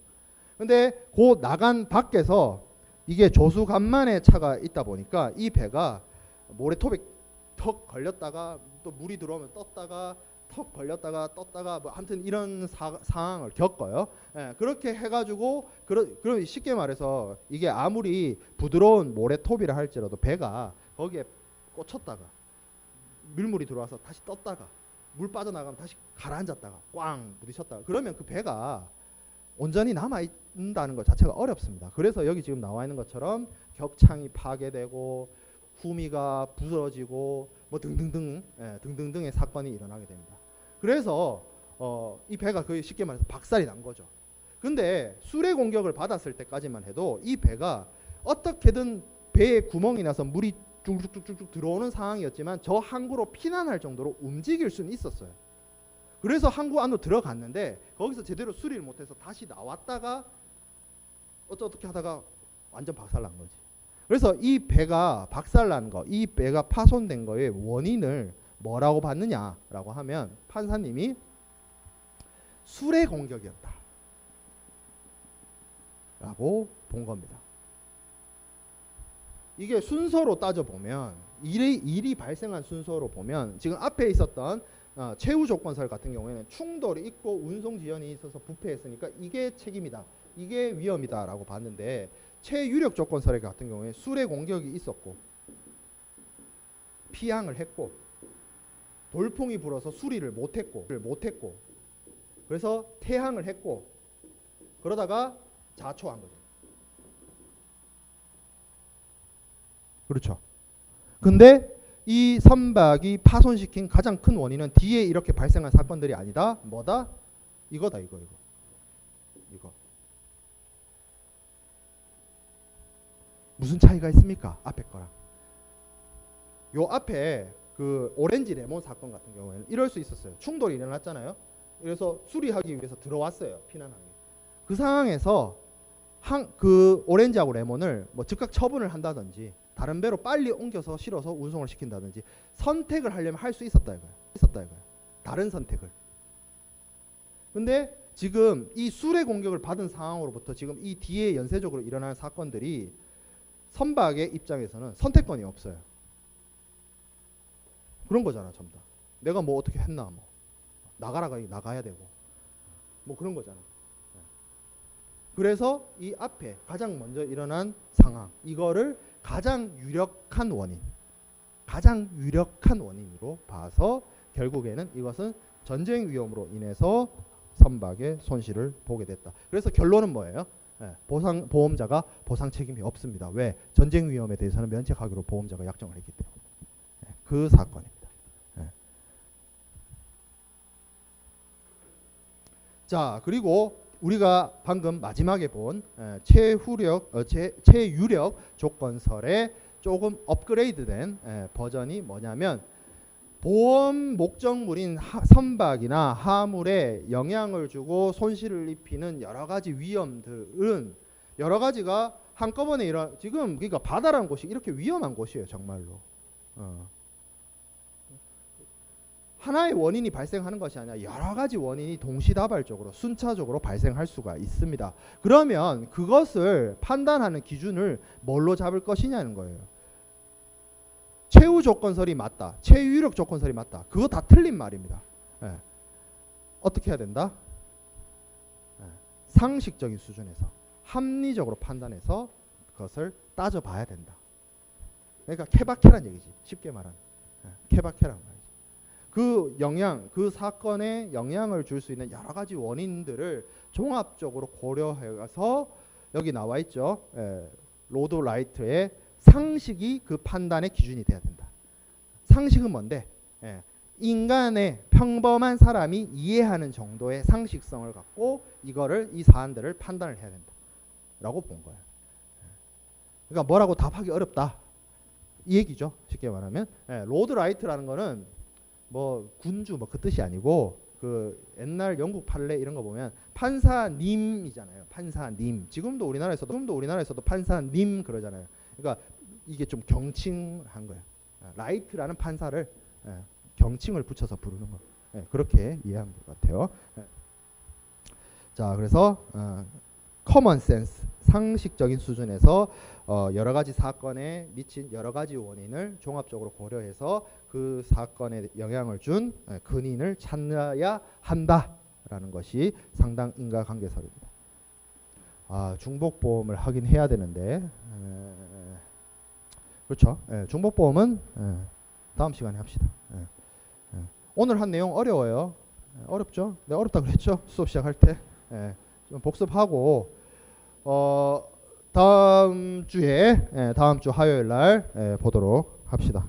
Speaker 1: 근데 그 나간 밖에서 이게 조수간만의 차가 있다 보니까 이 배가 모래톱에 턱 걸렸다가 또 물이 들어오면 떴다가 턱 걸렸다가 떴다가 뭐 아무튼 이런 상황을 겪어요. 그렇게 해가지고 그럼 쉽게 말해서 이게 아무리 부드러운 모래톱이라 할지라도 배가 거기에 꽂혔다가 밀물이 들어와서 다시 떴다가 물 빠져나가면 다시 가라앉았다가 꽝 부딪혔다가 그러면 그 배가 온전히 남아있다는 것 자체가 어렵습니다. 그래서 여기 지금 나와 있는 것처럼 격창이 파괴되고 후미가 부서지고 뭐 등등등의 사건이 일어나게 됩니다. 그래서 이 배가 거의 쉽게 말해서 박살이 난 거죠. 근데 수레 공격을 받았을 때까지만 해도 이 배가 어떻게든 배에 구멍이 나서 물이 쭉쭉쭉쭉 들어오는 상황이었지만 저 항구로 피난할 정도로 움직일 수는 있었어요. 그래서 항구 안으로 들어갔는데 거기서 제대로 수리를 못해서 다시 나왔다가 어떻게 하다가 완전 박살난 거지. 그래서 이 배가 박살난 거, 이 배가 파손된 거의 원인을 뭐라고 봤느냐라고 하면 판사님이 수레 공격이었다 라고 본 겁니다. 이게 순서로 따져보면 일이 발생한 순서로 보면 지금 앞에 있었던 최후 조건설 같은 경우에는 충돌이 있고 운송 지연이 있어서 부패했으니까 이게 책임이다, 이게 위험이다 라고 봤는데, 최유력 조건설 같은 경우에 수레 공격이 있었고 피항을 했고 돌풍이 불어서 수리를 못했고 그래서 퇴항을 했고 그러다가 자초한 거죠. 그렇죠. 근데 이 선박이 파손시킨 가장 큰 원인은 뒤에 이렇게 발생한 사건들이 아니다. 뭐다? 이거다. 이거. 무슨 차이가 있습니까? 앞에 거랑. 요 앞에 그 오렌지 레몬 사건 같은 경우에는 이럴 수 있었어요. 충돌이 일어났잖아요. 그래서 수리하기 위해서 들어왔어요. 피난하기. 그 상황에서 그 오렌지하고 레몬을 뭐 즉각 처분을 한다든지 다른 배로 빨리 옮겨서 실어서 운송을 시킨다든지 선택을 하려면 할 수 있었다 이거예요. 다른 선택을. 근데 지금 이 수레 공격을 받은 상황으로부터 지금 이 뒤에 연쇄적으로 일어나는 사건들이 선박의 입장에서는 선택권이 없어요. 그런 거잖아, 전부 다. 내가 뭐 어떻게 했나, 뭐 나가야 되고, 뭐 그런 거잖아. 그래서 이 앞에 가장 먼저 일어난 상황, 이거를 가장 유력한 원인으로 봐서 결국에는 이것은 전쟁 위험으로 인해서 선박의 손실을 보게 됐다. 그래서 결론은 뭐예요? 보험자가 보상 책임이 없습니다. 왜? 전쟁 위험에 대해서는 면책하기로 보험자가 약정을 했기 때문에. 그 사건입니다. 자, 그리고 우리가 방금 마지막에 본 최유력 조건설의 조금 업그레이드된 버전이 뭐냐면, 보험 목적물인 선박이나 하물에 영향을 주고 손실을 입히는 여러 가지 위험들은 여러 가지가 한꺼번에 지금 그러니까 바다라는 곳이 이렇게 위험한 곳이에요, 정말로. 하나의 원인이 발생하는 것이 아니라 여러 가지 원인이 동시다발적으로 순차적으로 발생할 수가 있습니다. 그러면 그것을 판단하는 기준을 뭘로 잡을 것이냐는 거예요. 최후 조건설이 맞다, 최유력 조건설이 맞다, 그거 다 틀린 말입니다. 예. 어떻게 해야 된다? 예. 상식적인 수준에서 합리적으로 판단해서 그것을 따져봐야 된다. 그러니까 케바케란 얘기지. 쉽게 말하면 케바케란 말이지. 그 영향, 그 사건에 영향을 줄 수 있는 여러 가지 원인들을 종합적으로 고려해서 여기 나와 있죠. 로드 라이트의 상식이 그 판단의 기준이 돼야 된다. 상식은 뭔데? 인간의 평범한 사람이 이해하는 정도의 상식성을 갖고 이 사안들을 판단을 해야 된다라고 본 거예요. 그러니까 뭐라고 답하기 어렵다 이 얘기죠. 쉽게 말하면 로드 라이트라는 거는 뭐 군주 뭐 그 뜻이 아니고 그 옛날 영국 판례 이런 거 보면 판사님이잖아요. 판사님. 지금도 우리나라에서도 판사님 그러잖아요. 그러니까 이게 좀 경칭한 거예요. 라이트라는 판사를 경칭을 붙여서 부르는 거. 그렇게 이해하면 될 것 같아요. 자, 그래서 커먼 센스, 상식적인 수준에서 여러 가지 사건에 미친 여러 가지 원인을 종합적으로 고려해서 그 사건에 영향을 준 근인을 찾아야 한다라는 것이 상당 인과관계설입니다. 중복보험을 하긴 해야 되는데 그렇죠. 중복보험은 다음 시간에 합시다. 오늘 한 내용 어려워요. 어렵죠? 내가 어렵다 그랬죠? 수업 시작할 때. 좀 복습하고 다음 주 화요일 날 보도록 합시다.